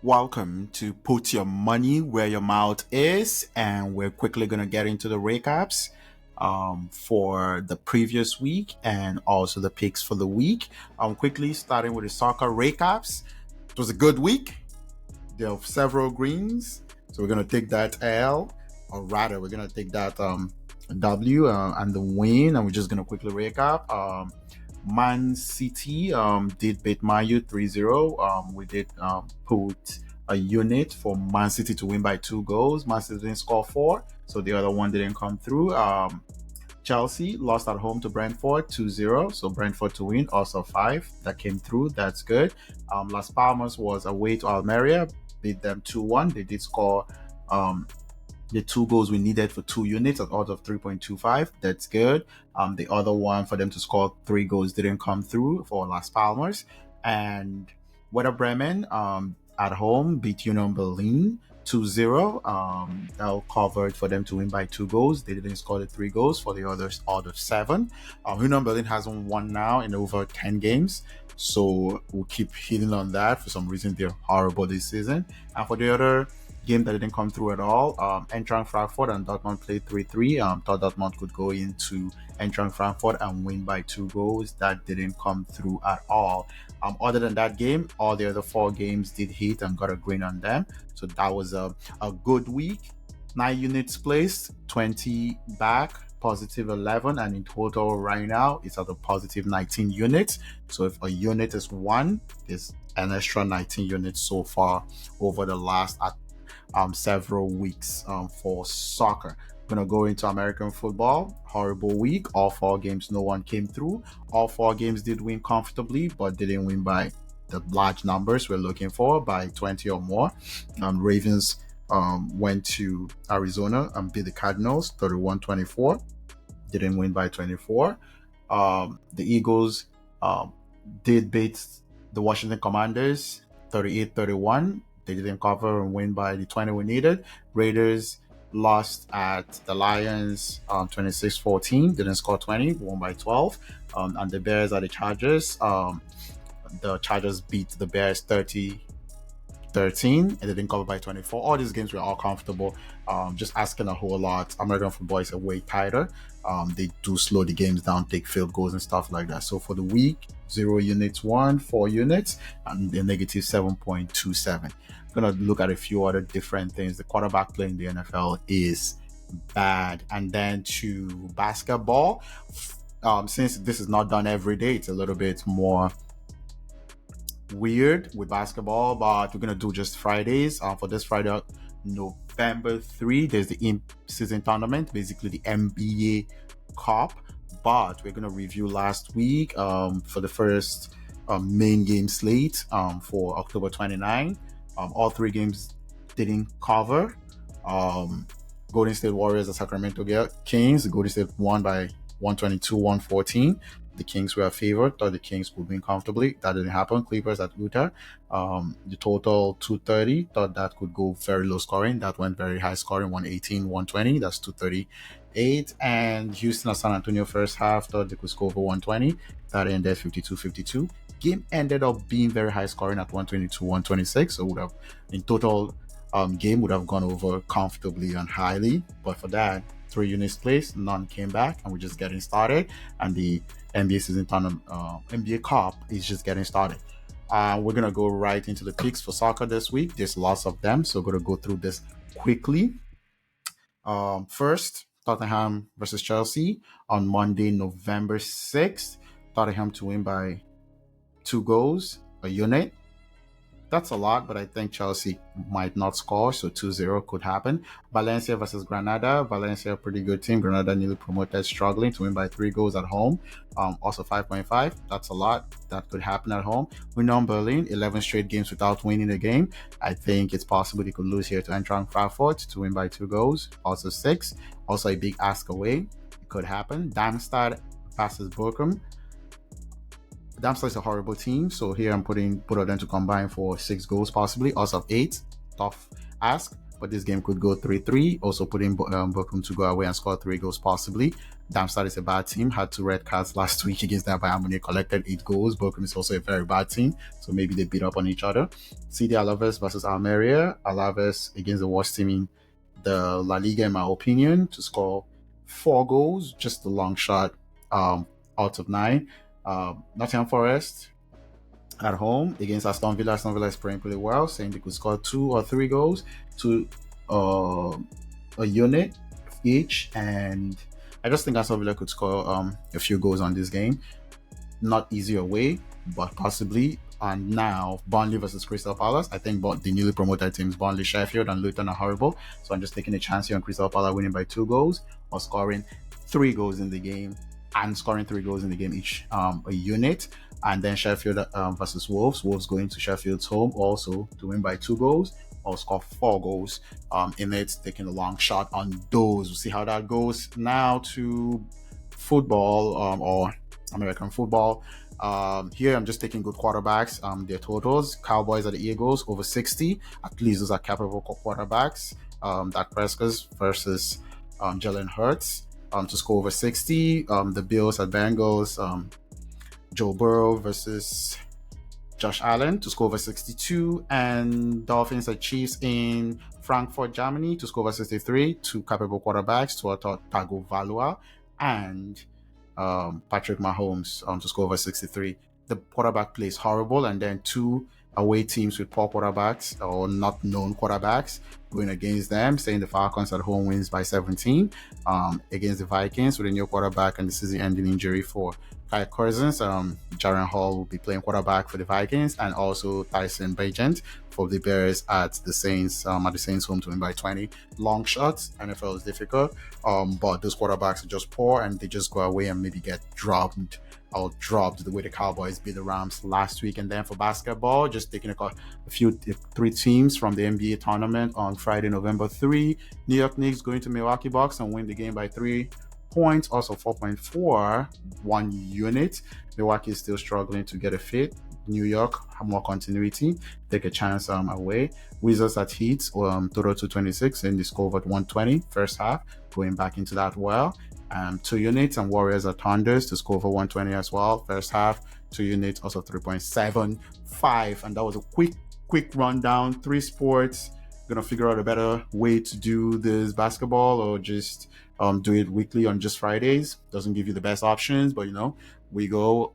Welcome to Put Your Money Where Your Mouth Is, and we're quickly going to get into the recaps for the previous week and also the picks for the week. Quickly starting with the soccer recaps. It was a good week. There are several greens, so we're going to take that L, or rather, we're going to take that W and the win, and we're just going to quickly recap. Man City did beat Man U 3-0. We did put a unit for Man City to win by 2 goals. Man City didn't score 4, so the other one didn't come through. Chelsea lost at home to Brentford 2-0, so Brentford to win, also 5. That came through, that's good. Las Palmas was away to Almeria, beat them 2-1. They did score the 2 goals we needed for 2 units at odds of 3.25. That's good. The other one for them to score 3 goals didn't come through for Las Palmas. And Werder Bremen at home beat Union Berlin 2-0. That covered for them to win by 2 goals. They didn't score the 3 goals for the others out of 7. Union Berlin hasn't won now in over 10 games. So we'll keep hitting on that. For some reason, they're horrible this season. And for the other game that didn't come through at all, Eintracht Frankfurt and Dortmund played 3-3. Thought Dortmund could go into Eintracht Frankfurt and win by 2 goals. That didn't come through at all. Other than that game, all the other 4 games did hit and got a green on them. So that was a good week. 9 units placed, 20 back, positive 11, and in total right now it's at a positive 19 units. So if a unit is 1, there's an extra 19 units so far over the last several weeks for soccer. I'm gonna go into American football. Horrible week. All 4 games, no one came through. All 4 games did win comfortably, but didn't win by the large numbers we're looking for, by 20 or more. Ravens went to Arizona and beat the Cardinals 31-24. Didn't win by 24. The Eagles did beat the Washington Commanders 38-31. They didn't cover and win by the 20 we needed. Raiders lost at the Lions 26-14. Didn't score 20, won by 12. And the Bears at the Chargers. The Chargers beat the Bears 30-13, and they didn't cover by 24. All these games were all comfortable. Just asking a whole lot. American football is a way tighter. They do slow the games down, take field goals and stuff like that. So for the week, 0 units won, 4 units, and the negative 7.27. I'm going to look at a few other different things. The quarterback play in the NFL is bad. And then to basketball, since this is not done every day, it's a little bit more weird with basketball, but we're gonna do just Fridays. For this Friday, November 3, there's the in-season tournament, basically the NBA Cup. But we're gonna review last week for the first main game slate for October 29. All 3 games didn't cover. Golden State Warriors and Sacramento Kings. Golden State won by 122-114. The Kings were favored. Thought the Kings would win comfortably. That didn't happen. Clippers at Utah. The total 230. Thought that could go very low scoring. That went very high scoring, 118-120. That's 238. And Houston and San Antonio first half. Thought they could score over 120. That ended 52-52. Game ended up being very high scoring at 122-126. So would have, in total, game would have gone over comfortably and highly. But for that, 3 units placed, none came back, and we're just getting started. And the NBA season tournament, NBA Cup is just getting started. We're gonna go right into the picks for soccer this week. There's lots of them, so we're gonna go through this quickly. First, Tottenham versus Chelsea on Monday, November 6th. Tottenham to win by 2 goals, a unit. That's a lot, but I think Chelsea might not score, so 2-0 could happen. Valencia versus Granada. Valencia, a pretty good team. Granada newly promoted, struggling to win by 3 goals at home. Also 5.5. That's a lot. That could happen at home. Union Berlin, 11 straight games without winning a game. I think it's possible they could lose here to Eintracht Frankfurt to win by 2 goals. Also 6. Also a big ask away. It could happen. Darmstadt versus Bochum. Darmstadt is a horrible team, so here I'm putting both of them to combine for 6 goals possibly. Also 8, tough ask. but this game could go 3-3. Also putting Bochum to go away and score 3 goals possibly. Darmstadt is a bad team. Had 2 red cards last week against that Bayern Munich, collected 8 goals. Bochum is also a very bad team, so maybe they beat up on each other. CD Alaves versus Almeria. Alaves against the worst team in the La Liga, in my opinion, to score 4 goals, just a long shot out of 9. Nottingham Forest at home against Aston Villa. Aston Villa is playing pretty well, saying they could score 2 or 3 goals to uh, a unit each. And I just think Aston Villa could score a few goals on this game. Not easy away, but possibly. And now Burnley versus Crystal Palace. I think the newly promoted teams Burnley, Sheffield, and Luton are horrible. So I'm just taking a chance here on Crystal Palace winning by 2 goals or scoring 3 goals in the game, and scoring 3 goals in the game each, a unit. And then Sheffield versus Wolves. Wolves going to Sheffield's home also to win by 2 goals or score 4 goals in it, taking a long shot on those. We'll see how that goes. Now to football or American football. Here I'm just taking good quarterbacks. Their totals: Cowboys at the Eagles over 60. At least those are capable quarterbacks. Dak Prescott versus Jalen Hurts to score over 60. The Bills at Bengals. Joe Burrow versus Josh Allen to score over 62, and Dolphins at Chiefs in Frankfurt, Germany to score over 63. 2 capable quarterbacks, Tua Tagovailoa and Patrick Mahomes to score over 63. The quarterback play is horrible, and then 2 away teams with poor quarterbacks or not known quarterbacks going against them, saying the Falcons at home wins by 17 against the Vikings with a new quarterback and the season-ending injury for Kai Cousins. Jaren Hall will be playing quarterback for the Vikings, and also Tyson Bagent for the Bears at the Saints home to win by 20. Long shots. NFL is difficult, but those quarterbacks are just poor, and they just go away and maybe get dropped the way the Cowboys beat the Rams last week. And then for basketball, just taking three teams from the NBA tournament on Friday, November 3. New York Knicks going to Milwaukee Bucks and win the game by 3 points, also 4.4, 1 unit. Milwaukee is still struggling to get a fit. New York have more continuity, take a chance away. Wizards at Heat, total 226, and they scored at 120 first half, going back into that well. 2 units, and Warriors at Thunders to score for 120 as well first half. 2 units, also 3.75. And that was a quick rundown. 3 sports. Gonna figure out a better way to do this basketball, or just do it weekly on just Fridays. Doesn't give you the best options, but we go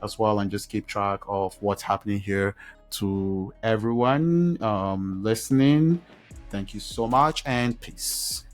as well, and just keep track of what's happening here. To everyone listening, thank you so much, and peace.